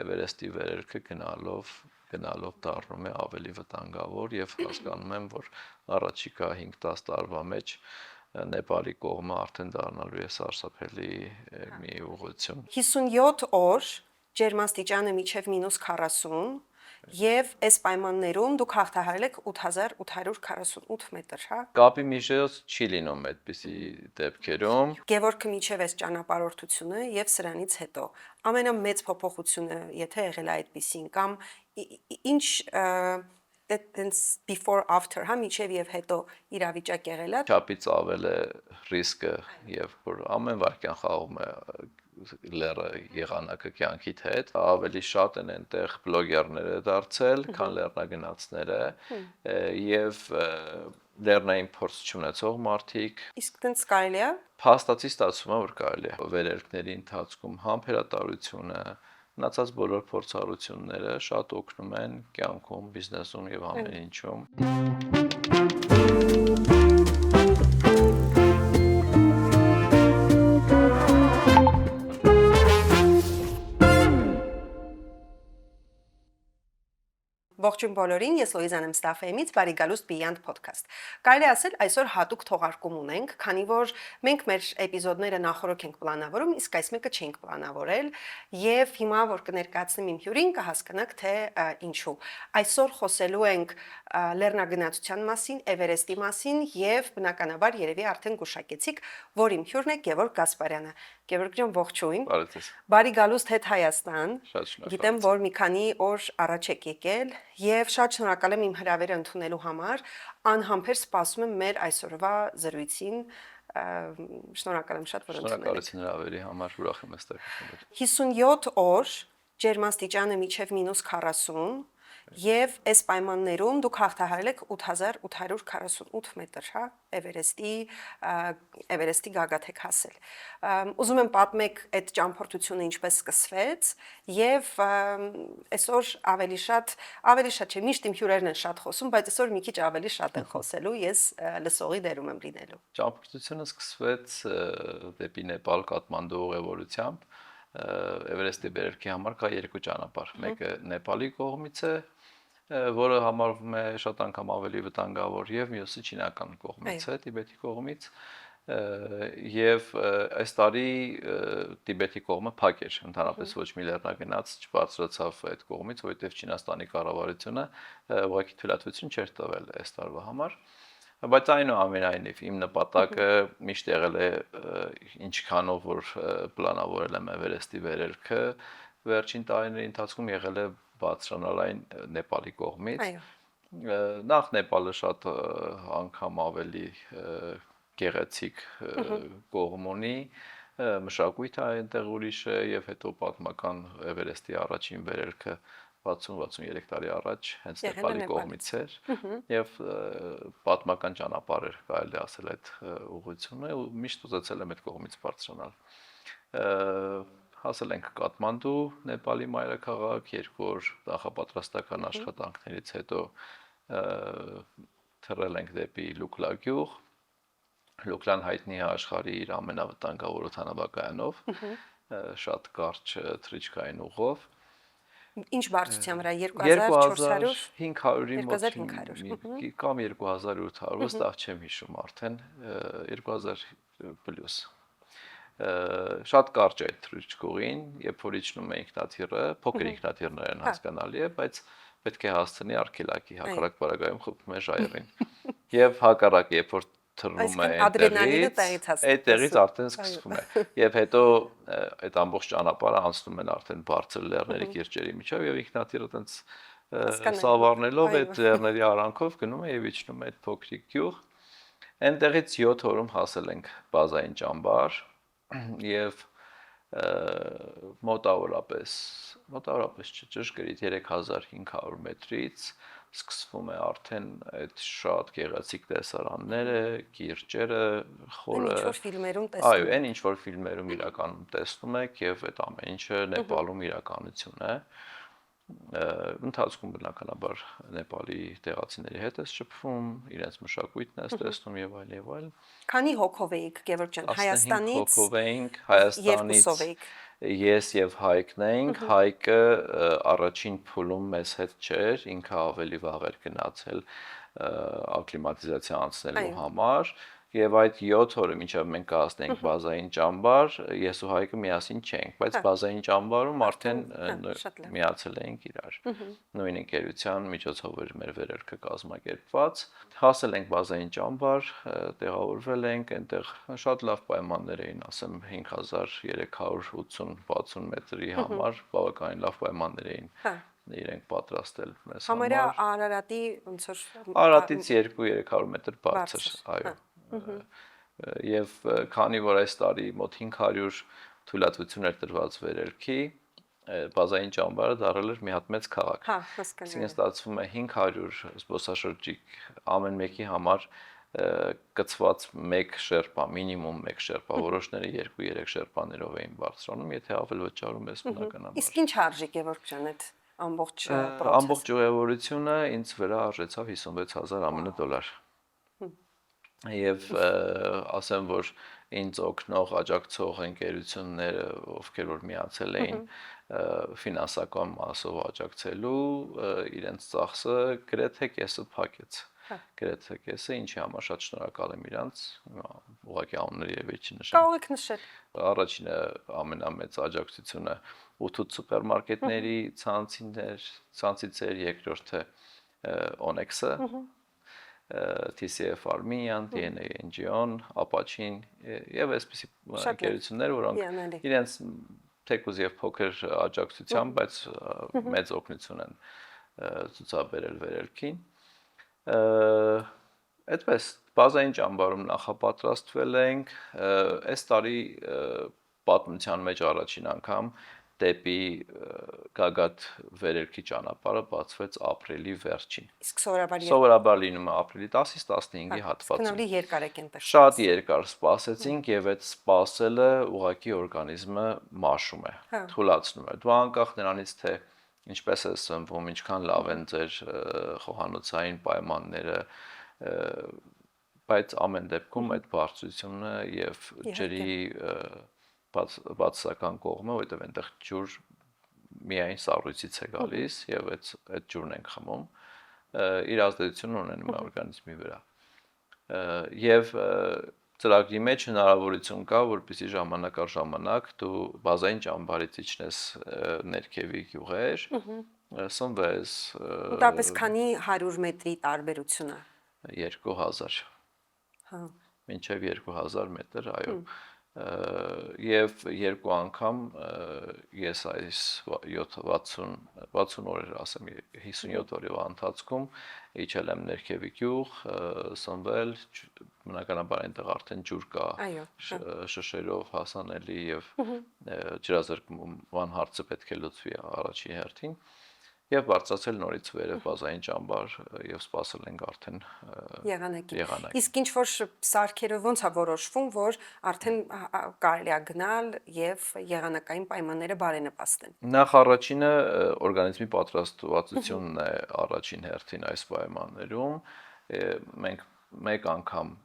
Էվերեստի վերելքը գնալով դառնում է ավելի վտանգավոր եւ հասկանում եմ, որ առաջիկա 5-10 տարվա մեջ Նեպալի կողմը արդեն դառնալու է սարսափելի մի ուղղություն։ 57 օր ջերմաստիճանը մինչև -40 եւ այս պայմաններում դուք հաղթահարել եք 8848 մետր, հա։ Կապի միջոց չի լինում այդպիսի դեպքերում։ Գևորգը միջև այս ճանապարհորդությունը եւ սրանից հետո ամենամեծ փոփոխությունը, եթե եղել է այդպիսին կամ ինչ այտենց before after, հա, միջև եւ հետո իրավիճակ եղել է։ Չափից ավել է ռիսկը եւ որ ամեն վարքյան խաղում է լերը եղանակը կյանքիդ հետ, ավելի շատ են այնտեղ բլոգերները դարձել, քան լեռնագնացները եւ լեռնային փորձ չունեցող մարդիկ։ Իսկ տենց կարելի է։ Փաստացի ստացվում է, որ կարելի է վերելքների ընթացքում համբերատարությունը, մնացած բոլոր փորձառությունները շատ օգնում են կյանքում, բիզնեսում եւ ամեն ինչում։ Ողջույն բոլորին, ես Լոիզան եմ Ստաֆեմից, բարի գալուստ Beyond Podcast։ Կարելի ասել այսօր հատուկ թողարկում ունենք, քանի որ մենք մեր էպիզոդները նախորոք ենք պլանավորում, իսկ այս մեկը չենք պլանավորել, եւ հիմա որ կներկայացնեմ իմ հյուրին, կհասկանաք թե ինչու։ Այսօր խոսելու ենք լեռնագնացության մասին, Էվերեստի մասին եւ բնականաբար երևի արդեն գուշակեցիք, որ իմ հյուրն է Գևորգ Գասպարյանը։ Գևորգ ջան, ողջույն։ Բարի գալուստ հետ Հայաստան։ Գիտեմ, որ մի քանի օր առաջ եք եկել եւ շատ շնորհակալ եմ իմ հրավերը ընդունելու համար։ Անհամբեր սպասում եմ մեր այսօրվա զրույցին։ Շնորհակալ եմ շատ, որ ընդունել եք։ Շնորհակալություն հրավերի համար, ուրախ եմ այստեղ լինել։ 57 օր ջերմաստիճանը մինչև -40 եւ այս պայմաններում դուք հաղթահարել եք 8848 մետր, հա, Էվերեստի գագաթ եք հասել։ Ուզում եմ պատմեք այդ ճամփորդությունը ինչպես սկսվեց եւ այսօր ավելի շատ չէ, միշտ իմ հյուրերն են շատ խոսում, բայց այսօր մի քիչ ավելի շատ են խոսելու, ես լսողի դերում եմ լինելու։ Ճամփորդությունը սկսվեց դեպի Նեպալ Կաթմանդու ուղևորությամբ։ Էվերեստի վերելքի համար կա երկու ճանապարհ։ Մեկը Նեպալի կողմից է, որը համարվում է շատ անգամ ավելի վտանգավոր, եւ մյուսը չինական կողմից է, Տիբետի կողմից։ Եվ այս տարի Տիբետի կողմը փակ էր, ընդհանրապես ոչ մի լեռնագնաց չբարձրացավ այդ կողմից, որովհետև Չինաստանի կառավարությունը ուղղակի թույլատվություն չէր տվել այս տարվա համար։ Բայց այնուամենայնիվ իմ նպատակը միշտ եղել է ինչքանով որ պլանավորել եմ Էվերեստի վերելքը, վերջին տարիների ընթացքում եղել է բարձրանալ այն Նեպալի կողմից։ Նախ Նեպալը շատ անգամ ավելի գեղեցիկ կողմ ունի, մշակույթը այնտեղ ուրիշ է եւ հետո պատմական Էվերեստի առաջին վերելքը 60-63 տարի առաջ հենց Նեպալի կողմից էր եւ պատմական ճանապարհ էր կարելի ասել այդ ուղղությունը ու միշտ ուզեցել եմ այդ կողմից բարձրանալ։ Հասել ենք Կաթմանդու, Նեպալի մայրաքաղաք, երկու օր նախապատրաստական աշխատանքներից հետո թռել ենք դեպի Լուկլա գյուղ։ Լուկլան հայտնի է աշխարհի իր ամենավտանգավոր օդանավակայանով, շատ կարճ թռիչքային ուղով։ Ինչ բարձրության վրա 2400 500-ի մոտ 2500 կամ 2800, վստահ չեմ հիշում արդեն 2000 պլյուս։ Շատ կարճ է այդ թռիչքուղին, երբ որ իջնում է ինքնաթիռը, փոքր ինքնաթիռներ են հասկանալի է, բայց պետք է հասցնի արգելակի, հակառակ բaragայում խփում է ժայռին։ Եվ հակառակ, երբ որ թռնում է այդտեղից արդեն սկսվում է։ Եվ հետո այդ ամբողջ ճանապարհը անցնում են արդեն բարձր լեռների կիրճերի միջով եւ ինքնաթիռը տենց սավառնելով այդ լեռների արանքով գնում է եւ իջնում է այդ փոքրիկ գյուղ։ Այնտեղից 7 օրում հասել ենք բազային ճամբար եւ մոտավորապես ճշգրիտ 3500 մետրից սկսվում է արդեն այդ շատ գեղեցիկ տեսարանները, կիրճերը, խորը։ Ինչ որ ֆիլմերում տեսնում եք։ Այո, այն ինչ որ ֆիլմերում իրականում տեսնում եք եւ այդ ամեն ինչը Նեպալում իրականություն է։ Ընթացքում բնականաբար Նեպալի տեղացիների հետ է շփվում, իրենց մշակույթն է տեսնում եւ այլ եւ այլ։ Քանի հոգով էիք, Գևորգ ջան, 15 Հայաստանից հոգով էինք, Հայաստանից երկուսով էիք։ ես եւ Հայկն էինք, Հայկը առաջին փուլում մեզ հետ չէր, ինքը ավելի վաղ էր գնացել ակլիմատիզացիա անցնելու համար եւ այդ 7 օրը մինչեւ մենք կհասնենք բազային ճամբար, ես ու Հայկը միասին չենք, բայց բազային ճամբարում արդեն միացել էինք իրար։ Նույն ընկերության միջոցով էր մեր վերելքը կազմակերպված։ Հասել ենք բազային ճամբար, տեղավորվել ենք, այնտեղ շատ լավ պայմաններ էին, ասեմ 5380-60 մետրի համար, բավականին լավ պայմաններ էին իրենք պատրաստել մեզ համար։ Համարյա Արարատի ոնց որ Արարատից 200-300 մետր բարձր, այո։ Եվ քանի որ այս տարի մոտ 500 թույլատվություն էր տրված վերելքի, բազային ճամբարը դարձել էր մի հատ մեծ քաղաք։ Հա, հասկանում եմ։ Այսինքն ստացվում է 500 զբոսաշրջիկ ամեն մեկի համար կցված 1 շերպա, մինիմում 1 շերպա, որոշները 2-3 շերպաներով էին բարձրանում, եթե ավել վճարում ես բնականաբար։ Իսկ ինչ արժի Գևորգ ջան այդ ամբողջ ամբողջ ուղևորությունը ինձ վրա արժեցավ 56000 ԱՄՆ դոլար։ Եվ ասեմ, որ ինձ օգնող աջակցող ընկերությունները, ովքեր որ միացել էին ֆինանսական մասով աջակցելու, իրենց ծախսը գրեթե կեսը փակեց։ Գրեթե կեսը, ինչի համար շատ շնորհակալ եմ իրանց, ուղղակի անունները եւ չի նշեմ։ Կարող եք նշել։ Առաջինը ամենամեծ աջակցությունը 8 սուպերմարկետների ցանցից էր, երկրորդը Onyx-ը, TCF Armenian, DNA NGO-ն, Apache-ին եւ այսպիսի ընկերություններ, որոնք իրենց թեկուզ եւ փոքր աջակցությամբ, բայց մեծ օգնություն են ցուցաբերել վերելքին։ Այդպես բազային ճամբարում նախապատրաստվել ենք, այս տարի պատմության մեջ առաջին անգամ դեպի Գագաթ վերելքի ճանապարհը բացվեց ապրիլի վերջին։ Իսկ սովորաբար լինում է ապրիլի 10-ից 15-ի հատվածում։ Քննավելի երկար եք այնտեղ։ Շատ երկար սպասեցինք եւ այդ սպասելը ուղղակի օրգանիզմը մաշում է, թուլացնում է։ Դու անկախ նրանից թե ինչպես է սնվում, ինչքան լավ են ձեր խոհանոցային պայմանները, բայց ամեն դեպքում այդ բարձրությունը եւ ջրի բացասական կողմը, որտեղ այնտեղ ջուր միայն սառույցից է գալիս եւ այդ ջուրն ենք խմում, իր ազդեցությունն ունենում է օրգանիզմի վրա։ Եվ ծրագրի մեջ հնարավորություն կա, որպեսզի ժամանակ առ ժամանակ դու բազային ճամբարից իջնես ներքևի գյուղեր, սնվես։ Ուտապես քանի 100 մետրի տարբերությունը։ 2000։ Հա։ Մինչև 2000 մետր, այո։ Եվ երկու անգամ ես այս 60 օրեր, ասեմ 57 օրի ընթացքում իջել եմ ներքևի գյուղ, սնվել, բնականաբար այնտեղ արդեն ջուր կա, շշերով հասանելի եւ ջրազրկման հարցը պետք է լուծվի առաջի հերթին։ Եվ բարձրացել նորից վերև բազային ճամբար եւ սպասել ենք արդեն եղանակի։ Իսկ ինչ որ սարքերը ոնց է որոշվում, որ արդեն կարելի է գնալ եւ եղանակային պայմանները բարենպաստ են։ Նախ առաջինը օրգանիզմի պատրաստվածությունն է առաջին հերթին այս պայմաններում։ Մենք մեկ անգամ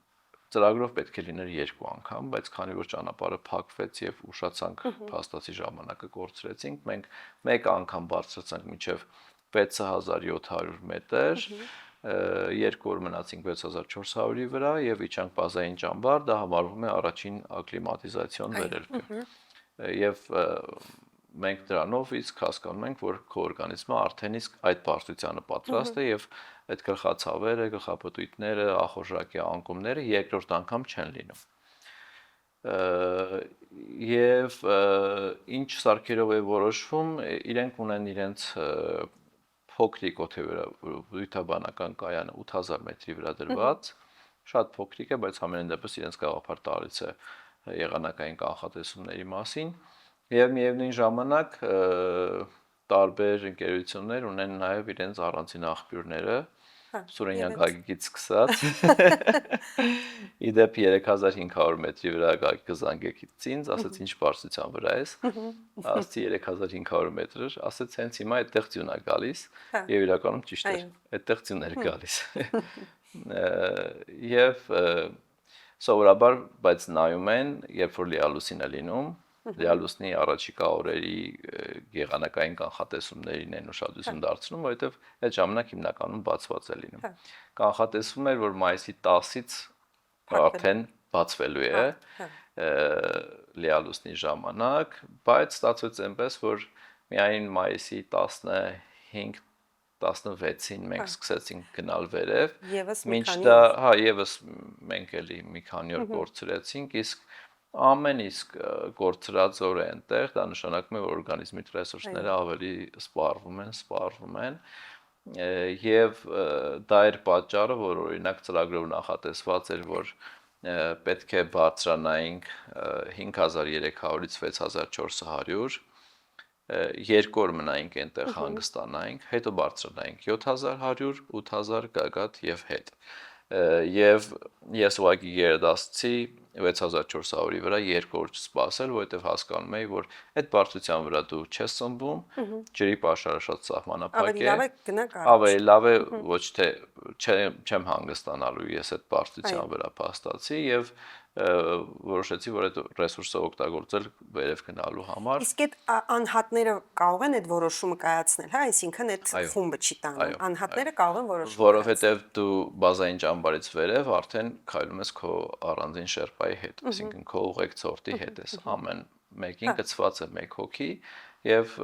ծրագրով պետք է լիներ 2 անգամ, բայց քանի որ ճանապարհը փակվեց եւ ուշացանք փաստացի ժամանակը կորցրեցինք, մենք մեկ անգամ բարձրացանք մինչեւ 6700 մետր, 2 օր մնացինք 6400-ի վրա եւ իջանք բազային ճամբար, դա համարվում է առաջին ակլիմատիզացիոն վերելքը։ Եվ մենք դրանով իսկ հասկանում ենք, որ քո օրգանիզմը արդեն իսկ այդ բարձրությանը պատրաստ է եւ այդ գլխացավերը, գլխապտույտները, ախորժակի անկումները երկրորդ անգամ չեն լինում։ Եվ ինչ սարքերով է որոշվում, իրենք ունեն իրենց փոքրիկ օդերավյութաբանական կայանը 8000 մետրի վրա դրված, շատ փոքրիկ է, բայց ամենայն դեպս իրենց գաղափար տալիս է եղանակային կանխատեսումների մասին, եւ միևնույն ժամանակ տարբեր ընկերություններ ունեն նաեւ իրենց առանձին աղբյուրները, Սուրենյան գագիկից սկսած իդեպ 3500 մետրի վրա գագիկը զանգեց ինձ, ասաց ինչ բարձրության վրա ես, ասացի 3500 մետր, ասաց հենց հիմա այդտեղ ձյուն է գալիս եւ իրականում ճիշտ էր, այդտեղ ձյուն էր գալիս եւ սովորաբար բայց նայում են, երբ որ լիալուսին է լինում, լիալուսնի առաջիկա օրերի եղանակային կանխատեսումներին են ուշադրություն դարձնում, որովհետև այդ ժամանակ հիմնականում բացված է լինում։ Կանխատեսվում էր, որ մայիսի 10-ից արդեն բացվելու է լիալուսնի ժամանակ, բայց ստացվեց այնպես, որ միայն մայիսի 15 16-ին մենք սկսեցինք գնալ վերև, մինչ դա, եւս մենք էլի մի քանի օր կորցրեցինք, իսկ ամեն իսկ կորցրած օրը այնտեղ, դա նշանակում է, որ օրգանիզմի ռեսուրսները ավելի սպառվում են, եւ դա էր պատճառը, որ օրինակ ծրագրով նախատեսված էր, որ պետք է բարձրանայինք 5300-ից 6400 երկու օր մնայինք այնտեղ հանգստանայինք, հետո բարձրանայինք 7100, 8000 գագաթ եւ հետ։ Եվ ես ուղղակի գերադասեցի 6400-ի վրա երկու օր չսպասել, որովհետեւ հասկանում էի, որ այդ բարձրության վրա դու չես սնվում, ջրի պաշարը շատ սահմանափակ է։ Ավելի լավ է ոչ թե չեմ հանգստանալու ես այդ բարձրության վրա փաստացի եւ որոշեցի, որ այդ ռեսուրսը օգտագործել վերև գնալու համար։ Իսկ այդ անհատները կարող են այդ որոշումը կայացնել, հա, այսինքն այդ խումբը չի տանում։ Անհատները կարող են որոշում։ Որովհետև դու բազային ճամբարից վերև արդեն քայլում ես քո առանձին շերպայի հետ, այսինքն քո ուղեկցորդի հետ ես, ամեն մեկին կցված է մեկ հոգի եւ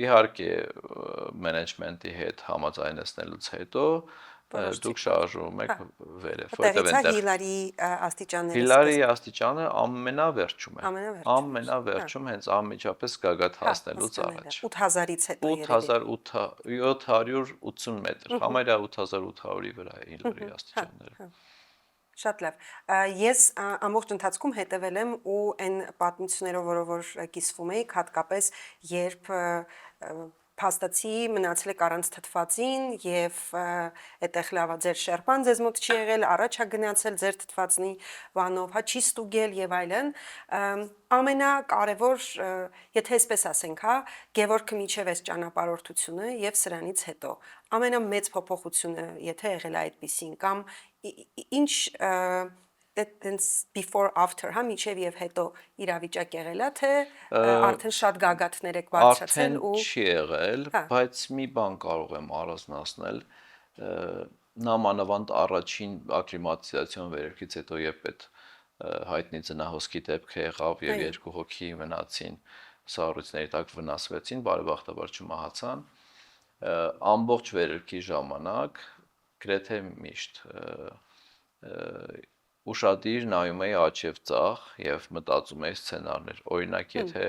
իհարկե մենեջմենտի հետ համաձայնեցնելուց հետո դուք շարժվում եք վերև, որտեղ այնտեղ Հիլարի աստիճանները Հիլարի աստիճանը ամենավերջում է, ամենավերջում հենց անմիջապես գագաթ հասնելուց առաջ 8000-ից հետո 8780 մետր, համարյա 8800-ի վրա է Հիլարի աստիճանները։ Շատ լավ։ Ես ամբողջ ընթացքում հետևել եմ ու այն պատմություններով, որով կիսվում էի, հատկապես երբ փաստացի մնացել եք առանց թթվածին եւ այդտեղ լավա ձեր շերպան ձեզ մոտ չի եղել, առաջ է գնացել ձեր թթվածնի վանով, հա չի ստուգել եւ այլն։ Ամենակարևոր, եթե այսպես ասենք, հա, Գևորգը միջև այս ճանապարհորդությունը եւ սրանից հետո ամենամեծ փոփոխությունը, եթե եղել է այդպեսին կամ ինչ before after, հա, միջև եւ հետո իրավիճակ եղել է, թե արդեն շատ գագաթներ եք բարձրացել ու արդեն չի եղել, բայց մի բան կարող եմ առանձնացնել, նամանավանդ առաջին ակլիմատիզացիոն վերելքից հետո երբ այդ հայտնի ձնահոսքի դեպքը եղավ եւ երկու հոգի մնացին սառույցների տակ վնասվեցին, բարեբախտաբար չմահացան, ամբողջ վերելքի ժամանակ գրեթե միշտ ուշադիր նայում էի աջ եւ ձախ եւ մտածում էի սցենարներ, օրինակ եթե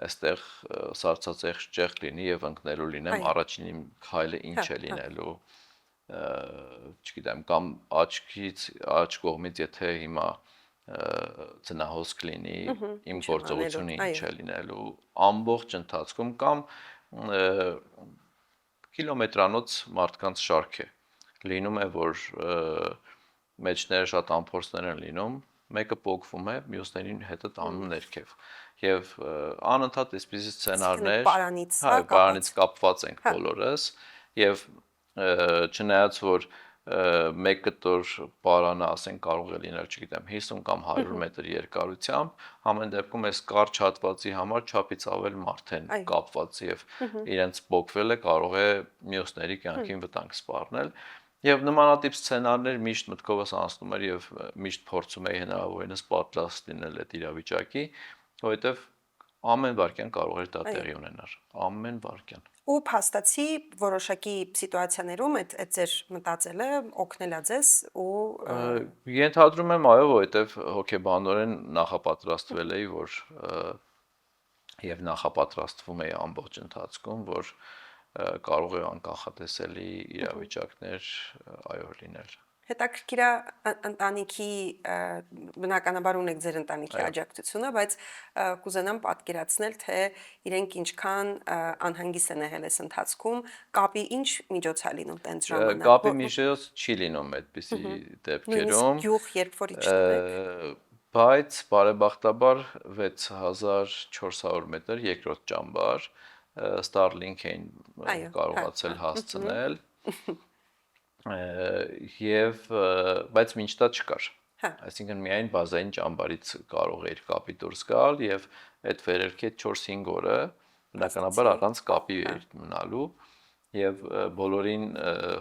այստեղ սառցածեղ ճեղ լինի եւ ընկնելու լինեմ, առաջին իմ քայլը ինչ է լինելու, չգիտեմ, կամ աջ կողմից եթե հիմա ձնահոսք լինի, իմ գործողությունը ինչ է լինելու, ամբողջ ընթացքում կամ կիլոմետրանոց մարդկանց շարք է, լինում է, որ մեջները շատ ամփորձներ են լինում, մեկը պոկվում է, մյուսներին հետը տանում ներքև։ Եվ անընդհատ այսպիսի սցենարներ, պարանից կապված ենք բոլորս, եւ չնայած որ մեկ կտոր պարանը, ասենք, կարող է լինել, չգիտեմ, 50 կամ 100 մետր երկարությամբ, ամեն դեպքում այս կարճ հատվածի համար չափից ավել մարդ են կապված եւ իրենց պոկվելը կարող է մյուսների կյանքին վտանգ սպառնել։ Եվ նմանատիպ սցենարներ միշտ մտքովս անցնում էր եւ միշտ փորձում էի հնարավորինս պատրաստ լինել այդ իրավիճակի, որովհետեւ ամեն վարքյան կարող էր դա տեղի ունենալ, ամեն վարքյան։ Ու փաստացի որոշակի սիտուացիաներում այդ ձեր մտածելը օգնել է ձեզ ու ենթադրում եմ, այո, որովհետեւ հոգեբանորեն նախապատրաստվել էի, որ եւ նախապատրաստվում էի ամբողջ ընթացքում, որ կարող է անկանխատեսելի իրավիճակներ այո լինել։ Հետաքրքիր է ընտանիքի բնականաբար ունեք ձեր ընտանիքի աջակցությունը, բայց կուզենամ պատկերացնել, թե իրենք ինչքան անհանգիստ են եղել այս ընթացքում, կապի ինչ միջոց է լինում տենց ժամանակ։ Կապի միջոց չի լինում այդպիսի դեպքերում։ Գյուղ, երբ որ իջնում եք։ Բայց բարեբախտաբար 6400 մետր երկրորդ ճամբար Starlink էին կարողացել հասցնել եւ բայց մինչ դա չկար։ Այսինքն միայն բազային ճամբարից կարող էր կապի դուրս գալ եւ այդ վերելքի 4-5 օրը բնականաբար առանց կապի էր մնալու եւ բոլորին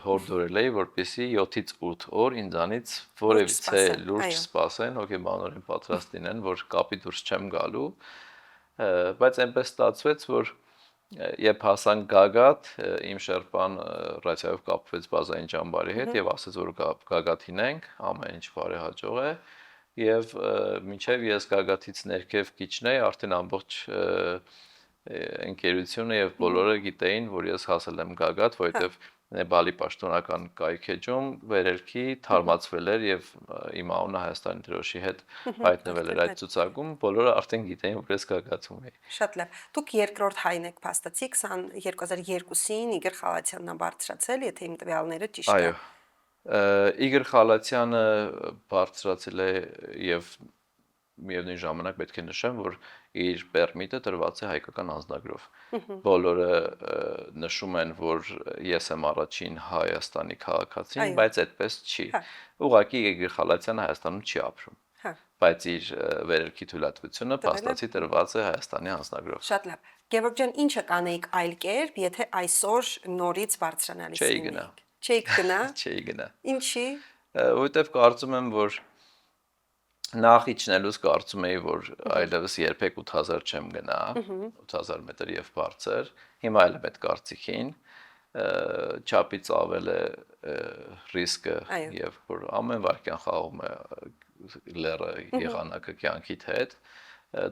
հորդորել էի որպեսզի 7-ից 8 օր ինձանից որևիցե լուրջ սպասեն, հոգեբանորեն պատրաստ լինեն, որ կապի դուրս չեմ գալու, բայց այնպես ստացվեց, որ Երբ հասան Գագաթ, իմ շերպան ռադիոյով կապվեց բազային ճամբարի հետ եւ ասաց, որ Գագաթին ենք, ամեն ինչ բարեհաջող է եւ մինչեւ ես Գագաթից ներքև կիջնեի, արդեն ամբողջ ընկերությունը եւ բոլորը գիտեին, որ ես հասել եմ Գագաթ, որովհետեւ Նեպալի պաշտոնական կայքեջում վերելքի թարմացվել էր եւ իմ անունը Հայաստանի դրոշի հետ հայտնվել էր այդ ցուցակում, բոլորը արդեն գիտեին, որ ես Գագաթում եի։ Շատ լավ։ Դուք երկրորդ հայն եք փաստացի 2002-ին Իգոր Խալաթյանն ա բարձրացել, եթե իմ տվյալները ճիշտ են։ Այո։ Իգոր Խալաթյանը բարձրացել է եւ միևնույն ժամանակ պետք է նշեմ, որ իր պերմիտը տրված է հայկական անձնագրով։ Բոլորը նշում են, որ ես եմ առաջին Հայաստանի քաղաքացին, բայց այդպես չի։ Ուղղակի Իգոր Խալաթյանը Հայաստանում չի ապրում։ Բայց իր վերելքի թույլատվությունը փաստացի տրված է Հայաստանի անձնագրով։ Շատ լավ։ Գևորգ ջան, ինչը կանեիք այլ կերպ, եթե այսօր նորից բարձրանալիս լինեիք։ Չէիք գնա։ Չէի գնա։ Ինչի։ Որովհետև կարծում եմ, որ նախ իջնելուց կարծում էի, որ այլևս երբեք 8000 չեմ գնա, 8000 մետր եւ բարձր։ Հիմա էլ եմ այդ կարծիքին, չափից ավել է ռիսկը եւ որ ամեն վարքյան խաղում է լերը եղանակը կյանքիդ հետ,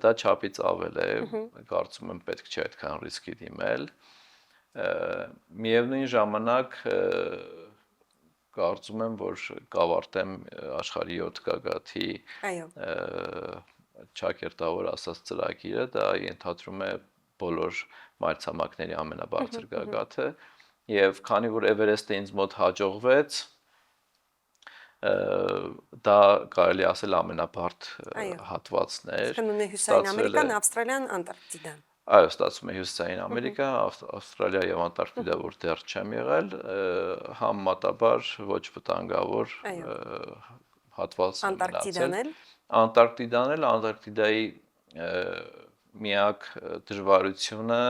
դա չափից ավել է, կարծում եմ պետք չէ այդքան ռիսկի դիմել։ Միևնույն ժամանակ կարծում եմ, որ կավարտեմ աշխարհի 7 գագաթի ճակերտավոր ասած ծրագիրը, դա ենթադրում է բոլոր մայրցամաքների ամենաբարձր գագաթը եւ քանի որ Էվերեստը ինձ մոտ հաջողվեց, դա կարելի ասել ամենաբարդ հատվածն էր։ Հնունի Հյուսային Ամերիկան, Ավստրալիան, Անտարկտիդան։ Այո, ստացվում է Հյուսիսային Ամերիկա, Ավստրալիա եւ Անտարկտիդա, որ դեռ չեմ եղել, համեմատաբար ոչ վտանգավոր հատված եմ մնացել։ Անտարկտիդան էլ Անտարկտիդայի միակ դժվարությունը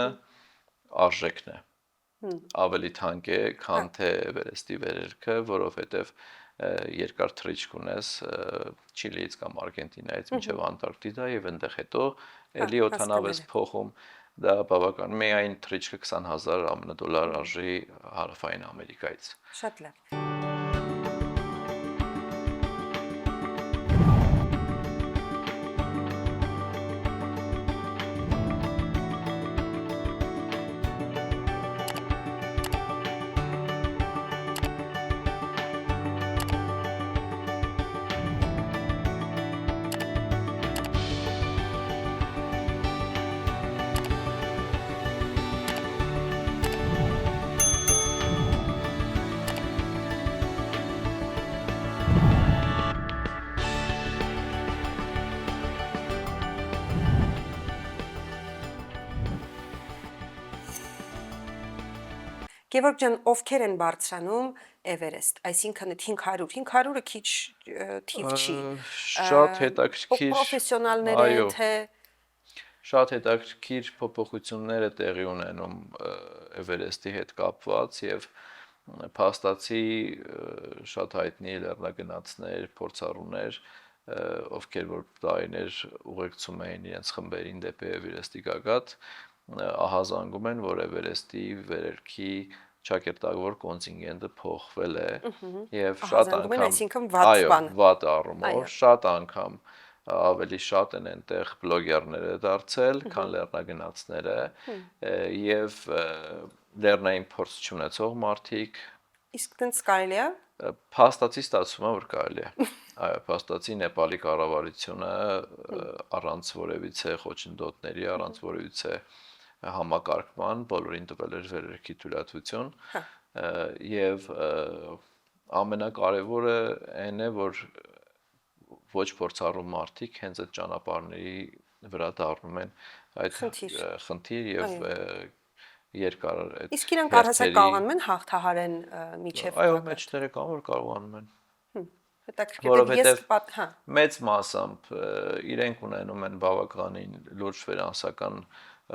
արժեքն է։ Ավելի թանկ է, քան թե Էվերեստի վերելքը, որովհետեւ երկար թռիչք ունես Չիլիից կամ Արգենտինայից մինչև Անտարկտիդա եւ այնտեղ հետո էլի օդանավ ես փոխում, դա բավական միայն թռիչքը 20000 ԱՄՆ արժի Հարավային Ամերիկայից։ Շատ լավ։ Գևորգ ջան, ովքեր են բարձրանում Էվերեստ, այսինքն այդ 500-ը քիչ թիվ չի։ Շատ հետաքրքիր պրոֆեսիոնալներ են, թե շատ հետաքրքիր փոփոխություններ է տեղի ունենում Էվերեստի հետ կապված եւ փաստացի շատ հայտնի լեռնագնացներ, փորձառուներ, ովքեր որ տարիներ ուղեկցում էին իրենց խմբերին դեպի Էվերեստի գագաթ, ահազանգում են, որ Էվերեստի վերելքի ճակերտավոր կոնտինգենտը փոխվել է եւ շատ անգամ, այսինքն վատ առումով, շատ անգամ ավելի շատ են այնտեղ բլոգերները դարձել, քան լեռնագնացները եւ լեռնային փորձ չունեցող մարդիկ Իսկ տենց կարելի է։ Փաստացի ստացվում է, որ կարելի է։ Այո, փաստացի Նեպալի կառավարությունը առանց որևիցե խոչընդոտների, առանց որևիցե համակարգման բոլորին տվել էր վերերքի թույլատվություն եւ ամենակարևորը այն է, որ ոչ փորձառու մարդիկ հենց այդ ճանապարհների վրա դառնում են այդ խնդիր եւ երկար այդ Իսկ իրանք առհասարակ կարողանում են հաղթահարեն միջև այո, մեջները կան որ կարողանում են հետաքրքիր մեծ մասամբ իրենք ունենում են բավականին լուրջ ֆինանսական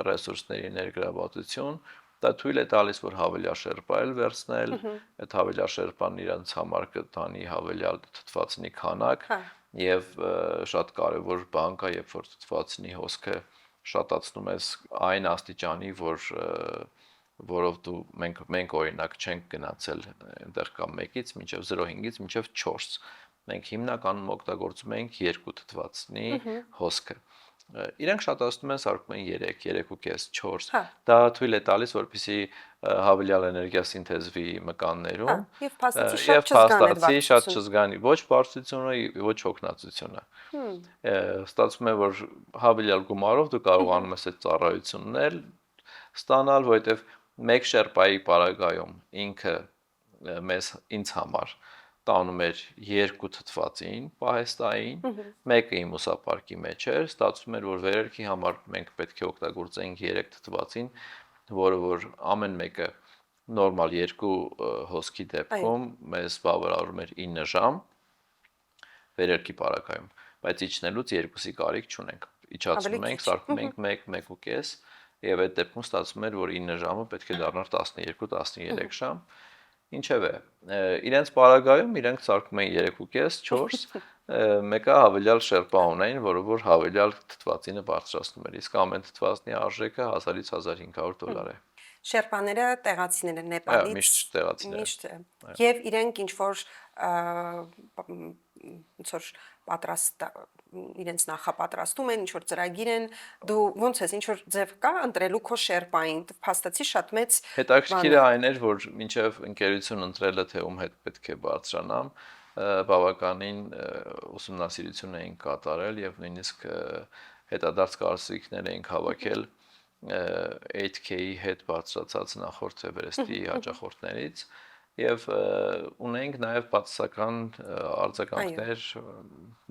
ռեսուրսների ներգրավվածություն դա թույլ է տալիս որ հավելյալ շերպա էլ վերցնել այդ հավելյալ շերպան իրենց համար կտանի հավելյալ թթվածնի քանակ եւ շատ կարեւոր բան կա երբ որ թթվածնի հոսքը շատացնում ես այն աստիճանի, որով դու մենք օրինակ չենք գնացել այնտեղ կամ 1-ից մինչև 0.5-ից մինչև 4 մենք հիմնականում օգտագործում ենք 2 թթվածնի հոսքը իրենք շատացնում են սարքում են 3.5 4 դա թույլ է տալիս որպեսզի հավելյալ էներգիա սինթեզվի մկաններում եւ փաստացի շատ չզգանի ոչ բարձրությունը ոչ հոգնածությունը ստացվում է որ հավելյալ գումարով դու կարողանում ես այդ ծառայություններ ստանալ որովհետեւ մեկ շերպայի պարագայում ինքը ինձ համար տանում էր 2 թթվածին պահեստային, մեկը իմ ուսապարկի մեջ էր, ստացվում էր, որ վերերքի համար մենք պետք է օգտագործենք 3 թթվածին, որը որ ամեն մեկը նորմալ 2 հոսքի դեպքում մեզ բավարարում էր 9 ժամ վերերքի պարագայում, բայց իջնելուց 2-ի կարիք չունենք, իջացնում ենք, սարքում ենք 1-1.5 եւ այդ դեպքում ստացվում էր, որ 9 ժամը պետք է դառնար 12-13 ժամ Ինչև է, իրենց պարագայում իրենք սարքում են 3.5-4, մեկը հավելյալ շերպա ունեն, որը որ հավելյալ թթվածինը բարձրացնում էր, իսկ ամեն թթվածնի արժեքը 1000-ից 1500 դոլար է։ Շերպաները տեղացիներ են Նեպալից։ Միշտ տեղացիներ։ Եվ իրենք ինչ որ պատրաստ իրենց նախապատրաստում են, ինչ որ ծրագիր են, դու ոնց ես ինչ որ ձև կա ընտրելու քո շերպային, փաստացի շատ մեծ հետաքրքիրը այն էր, որ մինչև ընկերություն ընտրելը թե ում հետ պետք է բարձրանամ, բավականին ուսումնասիրություն էին կատարել եւ նույնիսկ հետադարձ կարծիքներ էին հավաքել 8K-ի հետ բարձրացած նախորդ Էվերեստի հաճախորդներից եւ ունենք նաեւ բացասական արձագանքներ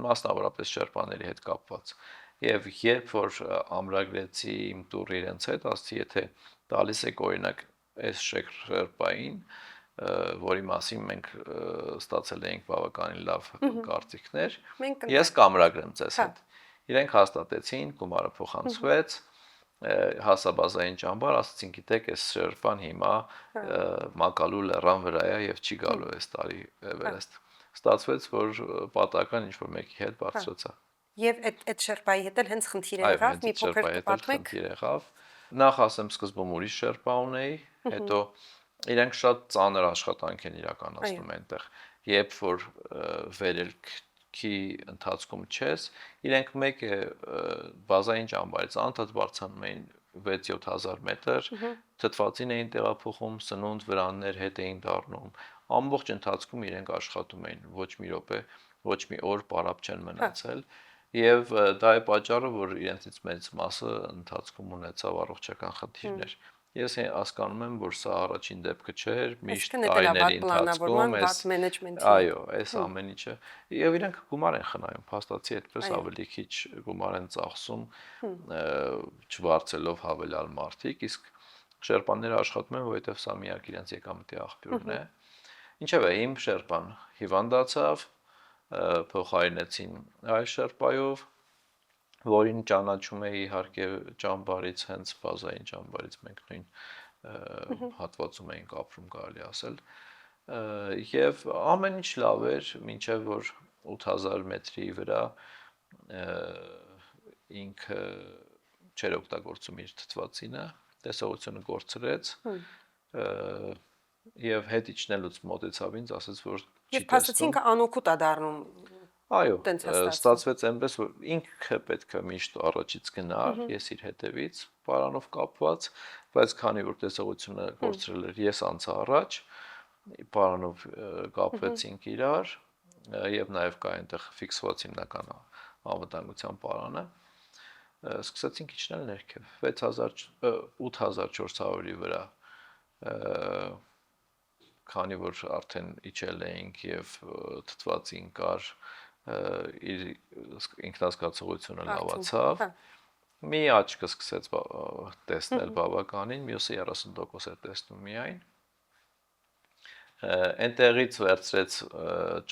մասնավորապես շերպաների հետ կապված եւ երբ որ ամրագրեցի իմ տուրը իրենց հետ ասացի եթե տալիս եք օրինակ այս շերպային որի մասին մենք ստացել էինք բավականին լավ կարծիքներ ես կամրագրեմ ձեզ հետ իրենք հաստատեցին գումարը փոխանցվեց հասաբազային ճամբար ասացին գիտեք այս շերպան հիմա մակալու լեռան վրա է եւ չի գալու այս տարի Էվերեստ ստացվեց որ պատահական ինչ որ մեկի հետ բարձրացա եւ այդ շերպայի հետ էլ հենց խնդիր եղավ մի փոքր պատմեք եղավ նախ ասեմ սկզբում ուրիշ շերպա ունեի հետո իրենք շատ ծանր աշխատանք են իրականացնում այնտեղ երբ որ վերելքի ընթացքում չես իրենք մեկ է բազային ճամբարից անդադ բարձրանում էին 6-7000 մետր թթվածին էին տեղափոխում սնունդ վրաններ հետ էին դառնում ամբողջ ընթացքում իրենք աշխատում էին ոչ մի րոպե ոչ մի օր պարապ չեն մնացել եւ դա է պատճառը որ իրենցից մեծ մասը ընթացքում ունեցավ առողջական խնդիրներ Ես հասկանում եմ, որ սա առաջին դեպքը չէր, միշտ տարիների ընթացքում այո, այս ամեն ինչը եւ իրանք գումար են խնայում, փաստացի այդպես ավելի քիչ գումար են ծախսում չվարձելով հավելյալ մարդիկ, իսկ շերպաները աշխատում են, որովհետեւ սա միակ իրենց եկամտի աղբյուրն է։ Ինչեւ է, իմ շերպան հիվանդացավ, փոխարինեցին այլ շերպայով որին ճանաչում էի իհարկե ճամբարից հենց բազային ճամբարից մենք նույն հատվածում էինք ապրում կարելի ասել եւ ամեն ինչ լավ էր մինչեւ որ 8000 մետրի վրա ինքը չեր օգտագործում իր թթվածինը տեսողությունը կորցրեց եւ հետ իջնելուց մոտեցավ ինձ ասաց որ եւ փաստացի ինքը անօգուտ է դառնում Այո, ստացվեց այնպես, որ ինքը պետք է միշտ առաջից գնար, ես իր հետևից, պարանով կապված, բայց քանի որ տեսողությունը կորցրել էր, ես անցա առաջ, պարանով կապվեցինք իրար եւ նաեւ կա այնտեղ ֆիքսված հիմնական անվտանգության պարանը։ Սկսեցինք իջնել ներքև 8400-ի վրա, քանի որ արդեն իջել էինք եւ թթվածին կար, իր ինքնազգացողությունը լավացավ։ Մի աչքը սկսեց տեսնել բավականին, մյուսը 30% էր տեսնում միայն։ Այնտեղից վերցրեց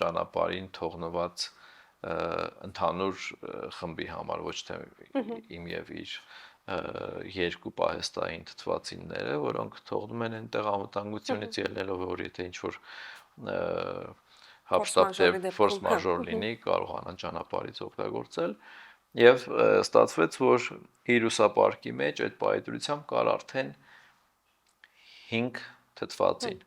ճանապարհին թողնված ընդհանուր խմբի համար, ոչ թե իմ եւ իր երկու պահեստային թթվածինները, որոնք թողնում են այնտեղ անվտանգությունից ելնելով, որ եթե ինչ-որ հապշտապ ֆորս մաժոր լինի, կարողանան ճանապարհից օգտագործել, եւ ստացվեց, որ հիրուսապարկի մեջ այդ պայծրությամբ կար արդեն 5 թթվածին։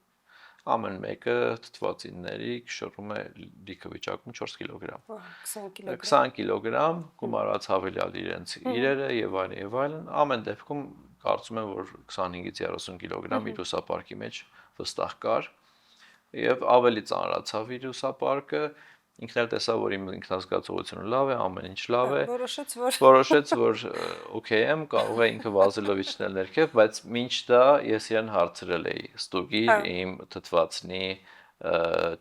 Ամեն մեկը թթվածինների կշռում է լիքը վիճակում 4 կիլոգրամ։ 20 կիլոգրամ գումարած հավելյալ իրենց իրերը եւ այլն, ամեն դեպքում կարծում եմ, որ 25-ից 30 կիլոգրամ հիրուսապարկի մեջ վստահ կար եւ ավելի ծանրացավ հիրուսապարկը, ինքն էլ տեսավ, որ իմ ինքնազգացողությունը լավ է, ամեն ինչ լավ է, որոշեց, որ օքեյ եմ, կարող է ինքը վազելով իջնել ներքև, բայց մինչ դա ես իրեն հարցրել էի, ստուգիր իմ թթվածնի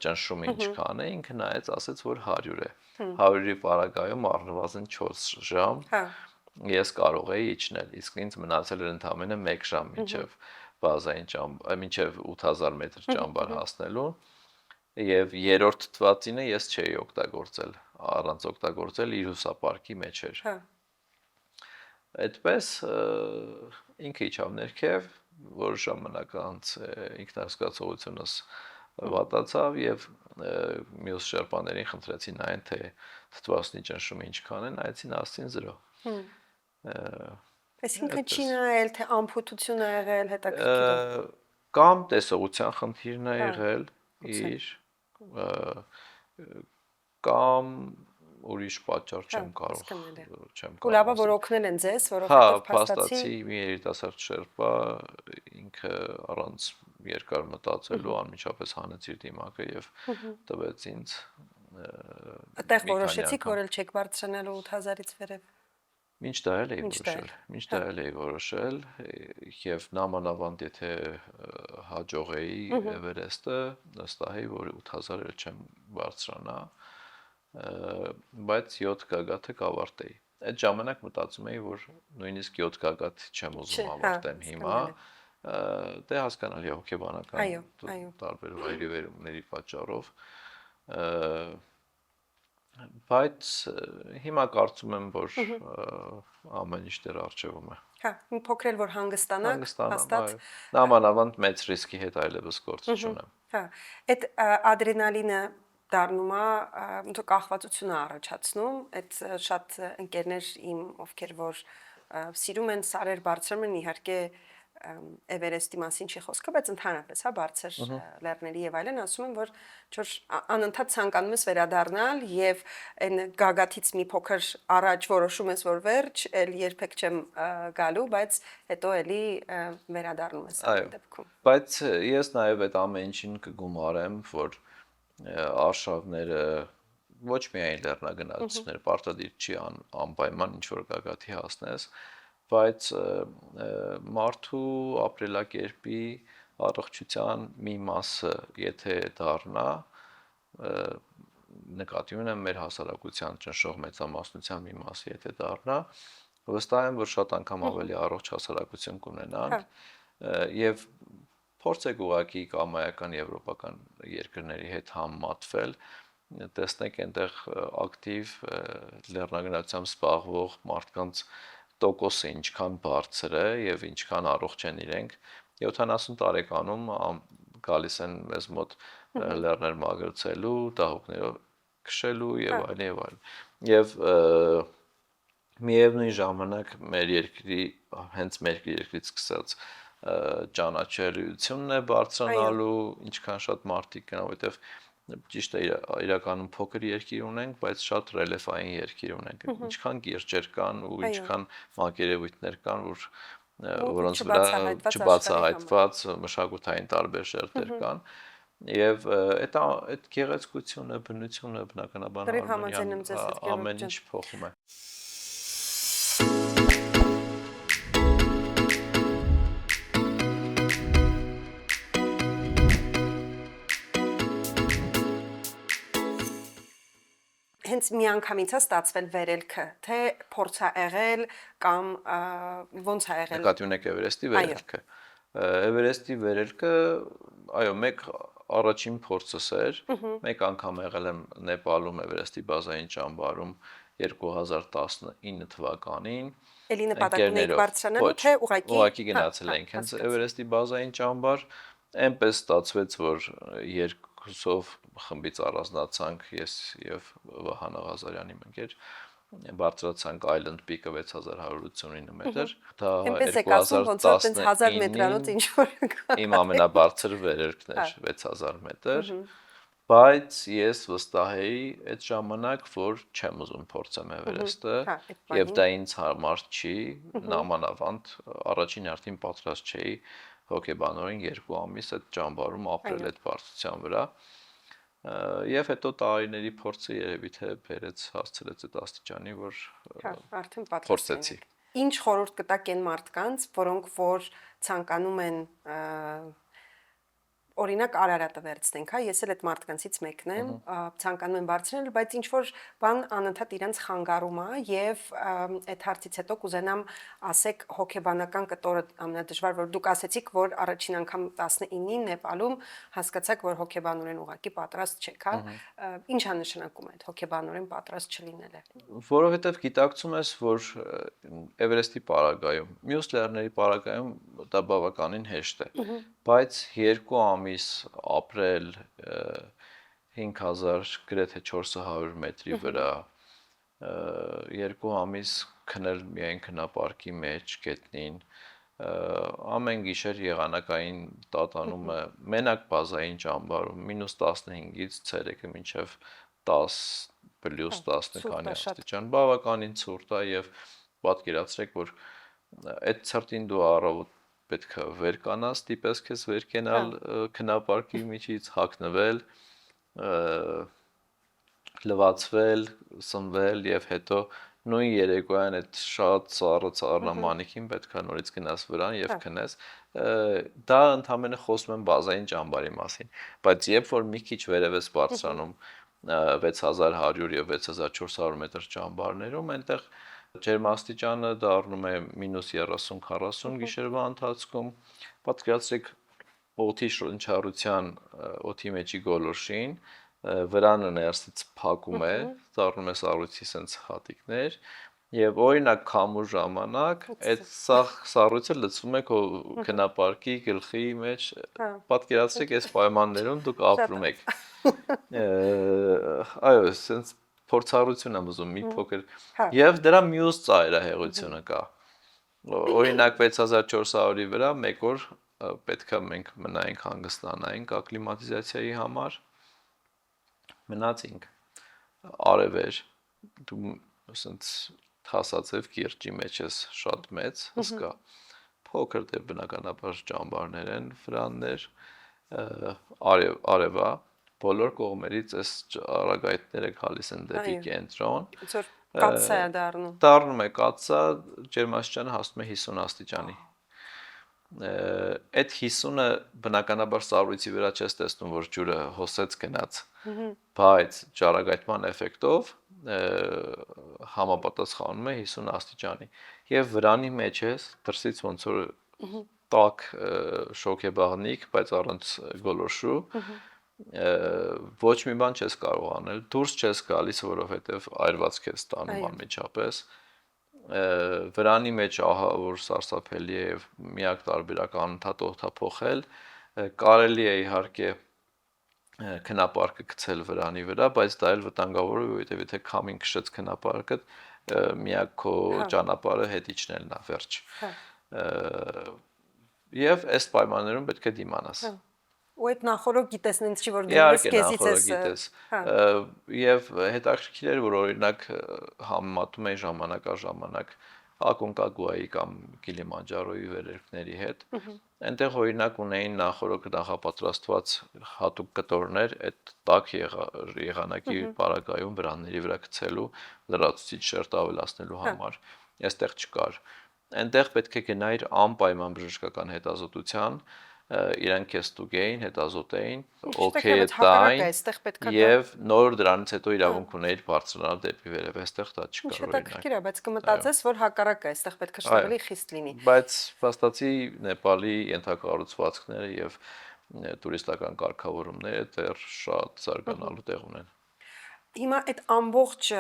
ճնշումը ինչքան է, ինքը նայեց, ասեց, որ 100 է, 100-ի պարագայում առնվազն 4 ժամ ես կարող էի իջնել, իսկ ինձ մնացել էր ընդամենը 1 ժամ մինչև բազային մինչև 8000 մետր ճամբար հասնելու, եւ երրորդ թթվածինը ես չէի օգտագործել, առանց օգտագործել իր հուսապարկի մեջ էր։ Այդպես ինքը իջավ ներքև, որ ժամանակ անց ինքնազգացողությունս վատացավ եւ մյուս շերպաներին խնդրեցի նայեն, թե թթվածնի ճնշումը ինչքան է, նայեցին ասցին 0։ Այսինքն չի նայել, թե ամփոփություն ա եղել, հետաքրքիր։ Կամ տեսողության խնդիրն ա եղել իր կամ ուրիշ պատճառ չեմ կարող Լավա որ օգնել են ձեզ, որովհետև փաստացի մի երիտասարդ շերպա ինքը առանց երկար մտածելու անմիջապես հանեց իր դիմակը եւ տվեց ինձ այդտեղ որոշեցիք, որ էլ չեք բարձրանալու 8000-ից վերև։ Մինչ դա էլ էի որոշել եւ նամանավանդ եթե հաջողեի Էվերեստը, վստահ էի, որ 8000 էլ չեմ բարձրանա, բայց 7 գագաթը կավարտեի։ Այդ ժամանակ մտածում էի, որ նույնիսկ 7 գագաթ չեմ ուզում ավարտեմ հիմա, դե հասկանալի է հոգեբանական տարբեր վայրիվերումների պատճառով, բայց հիմա կարծում եմ, որ ամեն ինչ դեռ առջևում է։ Հա, մի փոքր էլ որ հանգստանաք, հաստատ նամանավանդ մեծ ռիսկի հետ այլևս գործ չունեմ։ Հա, այդ ադրենալինը դառնում է կախվածություն առաջացնում, այդ շատ ընկերներ իմ, ովքեր որ սիրում են սարեր բարձրանում են, իհարկե Էվերեստի մասին չի խոսքը, բայց ընդհանրապես, հա, բարձր լեռների եւ այլն, ասում են, որ ճոր անընդհատ ցանկանում ես վերադառնալ եւ այն գագաթից մի փոքր առաջ որոշում ես, որ վերջ, էլ երբեք չեմ գալու, բայց հետո էլի վերադառնում ես այդ դեպքում։ Բայց ես նաեւ այդ ամեն ինչին կգումարեմ, որ արշավները ոչ միայն լեռնագնացներ, պարտադիր չի անպայման ինչ որ գագաթի հասնես, բայց մարդու ապրելակերպի առողջության մի մասը, եթե դառնա, նկատի ունեմ մեր հասարակության ճնշող մեծամասնության մի մասը, եթե դառնա, վստահ եմ, որ շատ անգամ ավելի առողջ հասարակություն կունենանք եւ փորձեք ուղղակի կամայական եվրոպական երկրների հետ համատվել, տեսնեք այնտեղ ակտիվ լեռնագնացությամբ զբաղվող մարդկանց տոկոսը ինչքան բարձր է եւ ինչքան առողջ են իրենք 70 տարեկանում գալիս են մեզ մոտ լեռներ մագրցելու, դահուկներով քշելու եւ այլն եւ միևնույն ժամանակ մեր երկրի հենց մեր երկրից սկսած ճանաչելիությունն է բարձրանալու, ինչքան շատ մարդիկ կան, որովհետեւ ճիշտ է իրականում փոքր երկիր ունենք, բայց շատ ռելիեֆային երկիր ունենք։ Ինչքան կիրճեր կան ու ինչքան մակերևույթներ կան, որոնց վրա չբացահայտված մշակութային տարբեր շերտեր կան։ Եվ այդ գեղեցկությունը, բնությունը բնականաբար Լրիվ համաձայն եմ ձեզ հետ, Գևորգ ամեն ջան։ ինչ փոխում է։ Հենց միանգամից է ստացվել վերելքը, թե փորձ է եղել կամ ոնց է եղել։ Նկատի ունեք Էվերեստի վերելքը։ Էվերեստի վերելքը, այո, մեկ առաջին փորձս էր, մեկ անգամ եղել եմ Նեպալում Էվերեստի բազային ճամբարում 2019 թվականին։ Էլի նպատակ ունեիք բարձրանալու, թե ուղղակի։ Ուղղակի գնացել էինք հենց Էվերեստի բազային ճամբար, այնպես ստացվեց, որ երկուսով խմբից առանձնացանք ես եւ Վահան Ղազարյանի ընկեր, բարձրացանք Island Peak-ը 6189 մետր, դա Այնպես եք ասում, ոնց որ տենց 1000 մետրանոց ինչ որ իմ ամենաբարձր վերելքն էր 6000 մետր, բայց ես վստահ էի այդ ժամանակ, որ չեմ ուզում փորձեմ Էվերեստը, եւ դա ինձ համար չի, նամանավանդ առաջին հերթին պատրաստ չէի հոգեբանորեն 2 ամիս այդ ճամբարում ապրել այդ բարձրության վրա։ Եվ հետո տարիների փորձը երևի թե բերեց հասցրեց այդ աստիճանի, որ արդեն պատրաստ փորձեցի։ Ինչ խորհուրդ կտաք այն մարդկանց, որոնք որ ցանկանում են օրինակ Արարատը վերցնենք, հա, ես էլ այդ մարդկանցից մեկն եմ, ցանկանում եմ բարձրանել, բայց ինչ որ բան անընդհատ իրենց խանգարում է եւ այդ հարցից հետո կուզենամ ասեք հոգեբանական կտորը ամենադժվար, որ դուք ասեցիք, որ առաջին անգամ 19-ին Նեպալում հասկացաք, որ հոգեբանորեն ուղղակի պատրաստ չեք, հա, ինչ է նշանակում այդ հոգեբանորեն պատրաստ չլինելը։ Որովհետեւ գիտակցում ես, որ Էվերեստի պարագայում, մյուս լեռների պարագայում դա բավականին հեշտ է, բայց 2 ամիս ապրել 5000 գրեթե 400 մետրի վրա 2 ամիս քնել միայն քնապարկի մեջ գետնին ամեն գիշեր եղանակային տատանումը մենակ բազային ճամբարում -15-ից ցերեկը մինչև 10 պլյուս 10 քանի աստիճան բավականին ցուրտ է եւ պատկերացրեք որ այդ ցրտին դու առավոտ պետք է վեր կանաս, դիպես քեզ վեր կենալ քնապարկի միջից, հագնվել, լվացվել, սնվել եւ հետո նույն երեկոյան այդ շատ ծառը մանիքին պետք է նորից գնաս վրան եւ քնես։ Դա ընդհանրապես խոսում եմ բազային ճամբարի մասին, բայց երբ որ մի քիչ վերև ես բարձրանում 6100 եւ 6400 մետր ճամբարներում, այնտեղ ջերմաստիճանը դառնում է -30-40 գիշերվա ընթացքում, պատկերացրեք օդի շնչառության, օդի մեջի գոլորշին, վրանը ներսից փակում է, դառնում է սառույցի sense հատիկներ, եւ օրինակ քամու ժամանակ այդ սառույցը լցվում է քո քնապարկի գլխի մեջ, պատկերացրեք այս պայմաններում դուք ապրում եք։ Այո, sense փորձառություն եմ ուզում մի փոքր եւ դրա մյուս ծայրահեղությունը կա օրինակ 6400-ի վրա մեկ օր պետք է մենք մնայինք հանգստանայինք ակլիմատիզացիայի համար մնացինք արևեր դու ասենց հասածև կիրճի մեջ ես շատ մեծ հսկա փոքր դե բնականաբար ճամբարներ են վրաններ արևա բոլոր կողմերից այս արագայթները գալիս են դեպի կենտրոն։ Կաթսա է դառնում։ Դառնում է կաթսա, ջերմաստիճանը հասնում է 50 աստիճանի։ Այդ 50-ը բնականաբար սառույցի վրա չես տեսնում, որ ջուրը հոսեց գնաց, բայց ճառագայթման էֆեկտով համապատասխանում է 50 աստիճանի։ Եվ վրանի մեջ ես դրսից ոնց որ տաք շոկեբաղնիկ, բայց առանց գոլորշու ոչ մի բան չես կարող անել, դուրս չես գալիս, որովհետև այրվածք ես ստանում անմիջապես, վրանի մեջ ահա որ սարսափելի է եւ միակ տարբերակը անընդհատ օդափոխել, կարելի է իհարկե քնապարկը գցել վրանի վրա, բայց դա էլ վտանգավոր է, որովհետև եթե քամին քշեց քնապարկը, միակ քո ճանապարհը հետ իջնելն է վերջ։ Եվ այս պայմաններում պետք է դիմանաս։ Ու այդ նախորդ գիտես նենց չի որ դուրս քեզից ես եւ հետաքրքիր էր որ օրինակ համեմատում էի ժամանակ առ ժամանակ Ակոնկագուայի կամ Կիլիմանջարոյի վերելքների հետ։ Այնտեղ օրինակ ունեին նախորդ նախապատրաստված հատուկ կտորներ այդ տաք եղանակի պարագայում վրանների վրա գցելու լրացուցիչ շերտ ավելացնելու համար։ Այստեղ չկար։ Այնտեղ պետք է գնայր անպայման բժշկական հետազոտության, իրանք է ստուգեին, հետազոտեին, օքեյ տային եւ նոր դրանից հետո իրավունք ունեիր բարձրանալ դեպի վերև, այստեղ դա չկար օրինակ։ Հետաքրքիր է, բայց կմտածես, որ հակառակը է, այստեղ պետք է շատ ավելի խիստ լինի։ Բայց փաստացի Նեպալի ենթակառուցվածքները եւ տուրիստական կարգավորումները դեռ շատ զարգանալու տեղ ունեն։ Հիմա այդ ամբողջ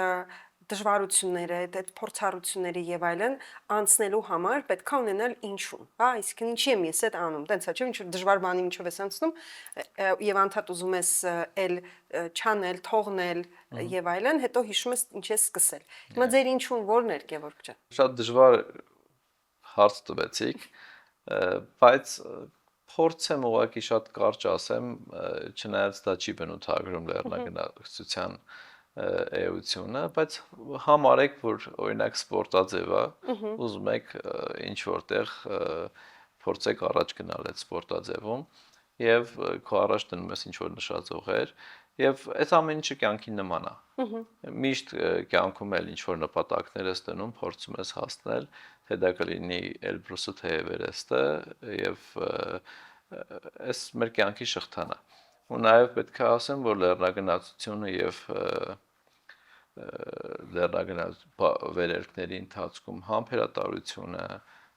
դժվարությունները, այդ փորձառությունները եւ այլն անցնելու համար պետք է ունենալ ինչու, հա, այսինքն ինչի եմ ես այդ անում, տենց է, չէ՞, ինչ որ դժվար բանի միջով ես անցնում եւ անդադ ուզում ես էլ չանել, թողնել եւ այլն, հետո հիշում ես ինչ ես սկսել։ Հիմա ձեր ինչուն ո՞րն էր, Գևորգ ջան։ Շատ դժվար հարց տվեցիք, բայց փորձեմ ուղղակի շատ կարճ ասեմ, չնայած դա չի բնութագրում լեռնագնացության էությունը, բայց համարեք, որ օրինակ սպորտաձև է, ուզում եք ինչ որտեղ փորձեք առաջ գնալ այդ սպորտաձևում եւ քո առաջ դնում ես ինչ որ նշաձողեր եւ այդ ամեն ինչը կյանքի նման է։ Միշտ կյանքում էլ ինչ որ նպատակներ ես դնում, փորձում ես հասնել, թե դա կլինի Էլբրուսը, թե Էվերեստը եւ այս մեր կյանքի շղթան է։ Ու նաեւ պետք է ասեմ, որ լեռնագնացությունը եւ վերելքների ընթացքում համբերատարությունը,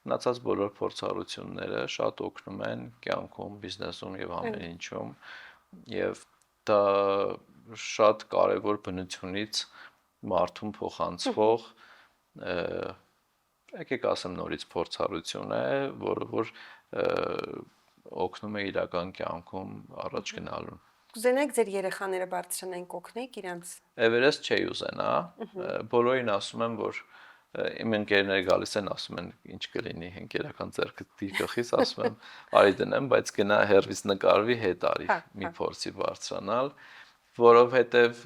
մնացած բոլոր փորձառությունները շատ օգնում են կյանքում, բիզնեսում եւ ամեն ինչում եւ դա շատ կարեւոր բնությունից մարդուն փոխանցվող եկեք ասեմ նորից փորձառություն է, որը որ օգնում է իրական կյանքում առաջ գնալուն։ Կուզենայիք ձեր երեխաները բարձրանային կօգնեիք իրանց։ Էվերեստ չի ուզենա, բոլորին ասում եմ, որ իմ ընկերները գալիս են, ասում են ինչ կլինի, ընկերական ձեռքը գլխիս, ասում եմ, արի դնեմ, բայց գնա հերվից նկարվի հետ արի, մի փորձի բարձրանալ, որովհետև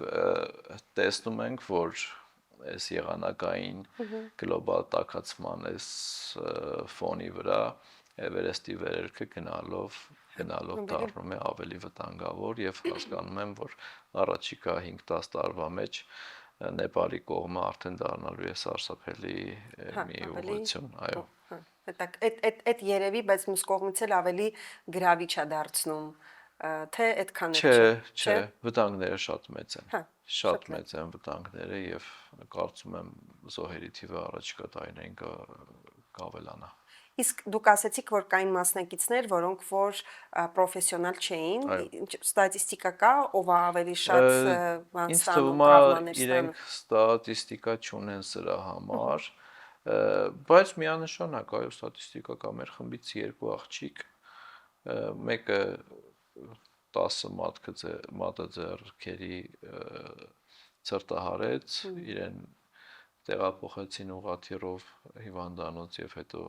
տեսնում ենք, որ այս եղանակային գլոբալ տաքացման այս ֆոնի վրա Էվերեստի վերելքը գնալով դառնում է ավելի վտանգավոր եւ հասկանում եմ, որ առաջիկա 5-10 տարվա մեջ Նեպալի կողմը արդեն դառնալու է սարսափելի մի ուղղություն, այո։ Այդ երևի, բայց մյուս կողմից էլ ավելի գրավիչ է դարձնում, թե այդքան չէ, վտանգները շատ մեծ են։ Շատ մեծ են վտանգները եւ կարծում եմ զոհերի թիվը առաջիկա տարիներին կավելանա։ Իսկ դուք ասացիք, որ կային մասնակիցներ, որոնք որ պրոֆեսիոնալ չէին, ստատիստիկա կա, ով ավելի շատ ինձ թվում է իրենք ստատիստիկա չունեն սրա համար, բայց միանշանակ այո ստատիստիկա կա մեր խմբից 2 աղջիկ, մեկը 10 մատաձեռքերի ցրտահարեց, իրեն տեղափոխեցին ուղղաթիռով հիվանդանոց եւ հետո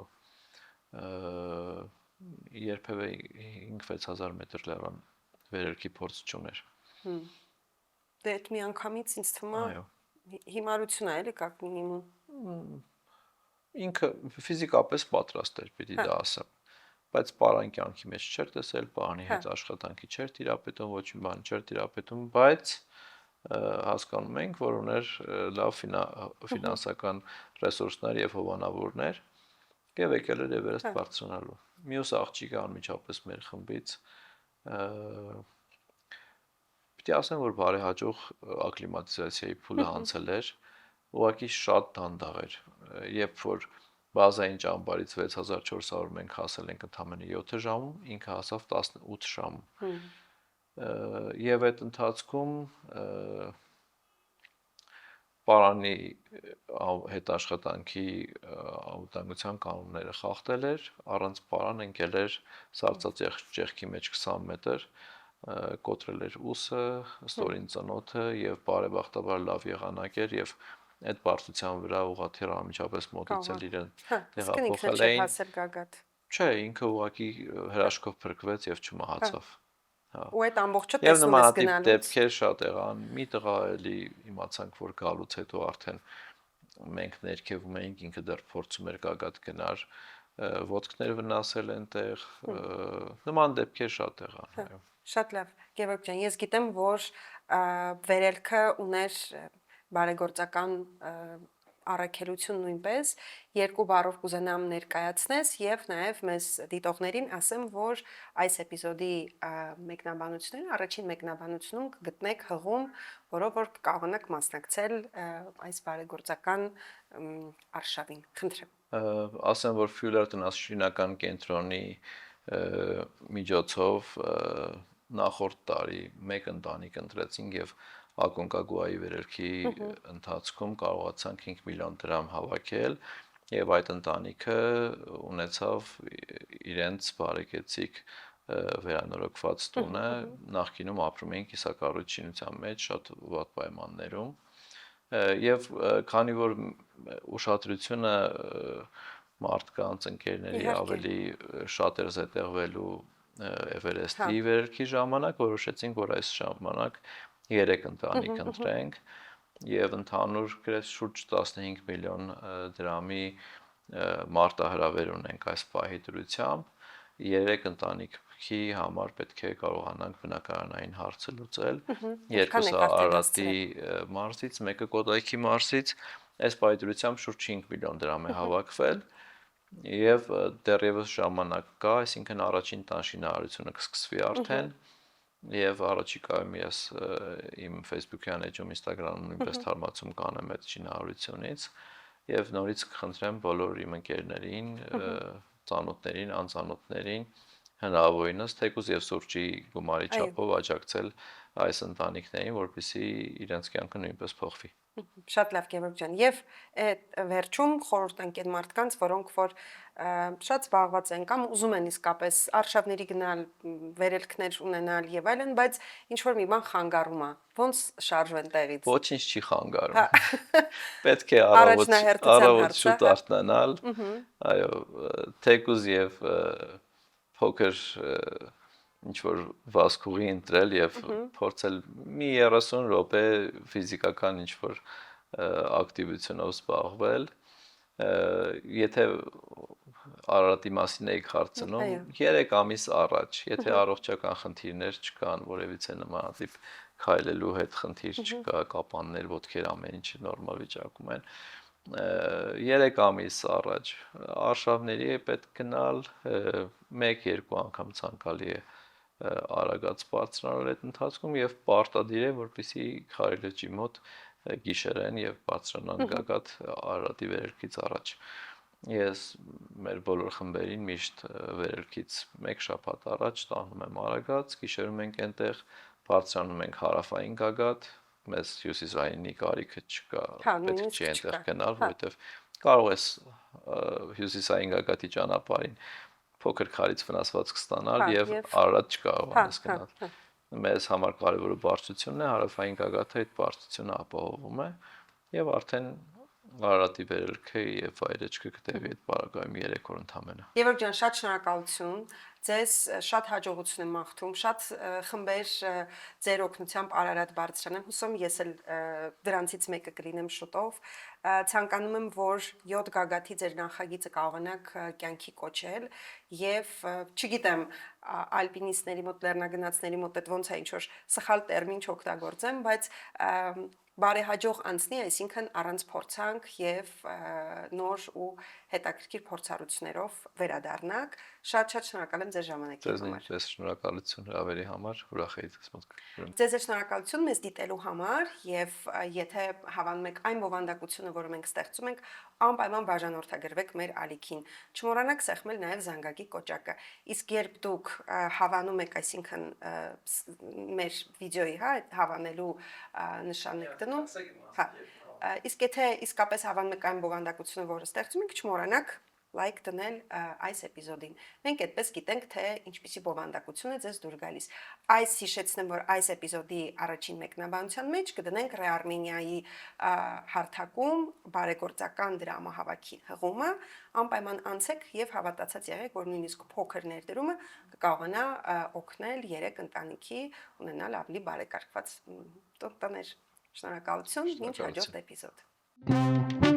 երբևէ 5-6000 մետր լեռան վերելքի փորձ չուներ։ Դե այդ մի անգամից ինձ թվում է հիմարություն է էլի կակ մինիմում։ Ինքը ֆիզիկապես պատրաստ էր, պիտի դա ասեմ, բայց պարան կյանքի մեջ չէր տեսել, պարանի հետ աշխատանքի չէր տիրապետում, ոչ մի բան չէր տիրապետում, բայց հասկանում ենք, որ ուներ լավ ֆինանսական ռեսուրսներ եւ հովանավորներ եւ եկել էր Էվերեստ բարձրանալու։ Մյուս աղջիկը անմիջապես մեր խմբից պիտի ասեմ, որ բարեհաջող ակլիմատիզացիայի փուլը անցել էր, ուղղակի շատ դանդաղ էր, երբ որ բազային ճամբարից 6400 մենք հասել ենք ընդամենը 7 ժամում, ինքը հասավ 18 ժամում։ Եվ այդ ընթացքում պարանի հետ աշխատանքի անվտանգության կանոնները խախտել էր, առանց պարան ընկել էր սառցածեղքի մեջ 20 մետր, կոտրել էր ուսը, ստորին ծնոթը եւ բարեբախտաբար լավ եղանակ էր եւ այդ բարձրության վրա ուղղաթիռը անմիջապես մոտեցել իրեն տեղափոխել էին։ Չէ, ինքը ուղղակի հրաշքով փրկվեց եւ չմահացավ։ Ու այդ ամբողջը տեսնում ես գնալուց։ Եվ նմանատիպ դեպքեր շատ եղան։ Մի տղա էլի իմացանք, որ գալուց հետո արդեն մենք ներքևում էինք, ինքը դեռ փորձում էր գագաթ գնար, ոտքներ վնասել այնտեղ, նման դեպքեր շատ եղան, այո։ Շատ լավ, Գևորգ ջան, ես գիտեմ, որ վերելքը ուներ բարեգործական առաքելություն նույնպես, երկու բառով կուզենամ ներկայացնես եւ նաեւ մեզ դիտողներին ասեմ, որ այս էպիզոդի մեկնաբանությունները, առաջին մեկնաբանությունում կգտնեք հղում, որով որ կկարողանաք մասնակցել այս բարեգործական արշավին։ Խնդրեմ։ Ասեմ, որ Ֆյուլեր տնասշինական կենտրոնի միջոցով նախորդ տարի մեկ ընտանիք ընտրեցինք եւ Ակոնկագուայի վերելքի ընթացքում կարողացանք 5 միլիոն դրամ հավաքել եւ այդ ընտանիքը ունեցավ իրենց բարեկեցիկ վերանորոգված տունը, նախկինում ապրում էին կիսակառույցության մեջ շատ վատ պայմաններում եւ քանի որ ուշադրությունը մարդկանց ընկերների ավելի շատ էր զետեղվելու Էվերեստի վերելքի ժամանակ որոշեցինք, որ այս ժամանակ 3 ընտանիք ընտրենք եւ ընդհանուր գրեթե շուրջ 15 միլիոն դրամի մարտահրավեր ունենք այս պահի դրությամբ 3 ընտանիքի համար պետք է կարողանանք բնակարանային հարցը լուծել երկուսը Արարատի մարզից, մեկը Կոտայքի մարզից այս պահի դրությամբ շուրջ 5 միլիոն դրամ է հավաքվել եւ դեռևս ժամանակ կա, այսինքն առաջին տան շինարարությունը կսկսվի արդեն եւ առաջիկայում ես իմ Facebook-յան էջում, Instagram-ում նույնպես թարմացում կանեմ այդ շինարարությունից եւ նորից կխնդրեմ բոլոր իմ ընկերներին, ծանոթներին, անծանոթներին հնարավորինս թեկուզ եւ սուրճի գումարի չափով աջակցել այս ընտանիքներին, որպեսզի իրենց կյանքը նույնպես փոխվի։ Շատ լավ, Գևորգ ջան, եւ այդ վերջում խորհուրդ ենք այն մարդկանց, որոնք որ շատ զբաղված են կամ ուզում են իսկապես արշավների գնալ, վերելքներ ունենալ եւ այլն, բայց ինչ որ մի բան խանգարում է, ոնց շարժվեն տեղից։ Ոչինչ չի խանգարում։ Պետք է առավոտ շուտ արթնանալ, այո, թեկուզ եւ փոքր ինչ որ վազքուղի ընտրել եւ փորձել մի 30 րոպե ֆիզիկական ինչ որ ակտիվությունով զբաղվել եթե Արարատի մասին եք հարցնում 3 ամիս առաջ եթե առողջական խնդիրներ չկան որևիցե նմանատիպ քայլելու հետ խնդիր չկա կապաններ ոտքեր ամեն ինչը նորմալ վիճակում են 3 ամիս առաջ արշավների է պետք գնալ 1-2 անգամ ցանկալի է արագած բարձրանալ այդ ընթացքում եւ պարտադիր է որպեսզի Խարիլեջի մոտ գիշերեն եւ բարձրանան գագաթ Արարատի վերելքից առաջ ես մեր բոլոր խմբերին միշտ վերելքից 1 շաբաթ առաջ տանում եմ արագած գիշերում ենք այնտեղ բարձրանում ենք հարավային գագաթ մեզ հյուսիսայինի կարիքը չկա պետք չի այնտեղ գնալ որովհետեւ կարող ես հյուսիսային գագաթի ճանապարհին փոքր քարից վնասված կստանալ եւ Արարատ չկարողանաս գնալ մեզ համար կարևորը բարձրությունն է հարավային գագաթը այդ բարձրությունը ապահովում է եւ արդեն Արարատի վերելքը եւ վայրեջքը կտևի այդ պարագայում 3 օր ընդամենը Գևորգ ջան շատ շնորհակալություն ձեզ շատ հաջողություն եմ մաղթում շատ խմբեր ձեր օգնությամբ Արարատ բարձրանան հուսամ ես էլ դրանցից մեկը կլինեմ շուտով ցանկանում եմ որ 7 գագաթի ձեր նախագիծը կարողանաք կյանքի կոչել եւ չգիտեմ ալպինիստների մոտ լեռնագնացների մոտ այդ ոնց է ինչ որ սխալ տերմին չօգտագործեմ բայց բարեհաջող անցնի, այսինքն առանց փորձանք եւ նոր ու հետաքրքիր փորձառություններով վերադառնաք։ Շատ շնորհակալ եմ ձեր ժամանակի համար։ Ձեզ շնորհակալություն հրավերի համար, ուրախ եի ձեզ մոտ կգրեմ։ Ձեզ շնորհակալություն մեզ դիտելու համար եւ եթե հավանում եք այն բովանդակությունը, որը մենք ստեղծում ենք, անպայման բաժանորդագրվեք մեր ալիքին։ Չմոռանաք սեղմել նաեւ զանգակի կոճակը։ Իսկ երբ դուք հավանում եք, այսինքն մեր վիդեոյի, հա, հավանելու նշանն եք դնում, հա։ Իսկ եթե իսկապես հավանում եք այն բովանդակությունը, որը ստեղծում ենք, չմոռանաք լայք դնել այս էպիզոդին։ Մենք այդպես գիտենք, թե ինչպիսի բովանդակություն է ձեզ դուր գալիս։ Այս հիշեցնեմ, որ այս էպիզոդի առաջին մեկնաբանության մեջ կդնենք Ռեարմենիայի հարթակում բարեգործական դրամահավաքի հղումը, անպայման անցեք եւ հավատացած եղեք, որ նույնիսկ փոքր ներդրումը կկարողանա օգնել 3 ընտանիքի ունենալ ավելի բարեկարգված տներ։ Շնորհակալություն, մինչ հաջորդ էպիզոդ։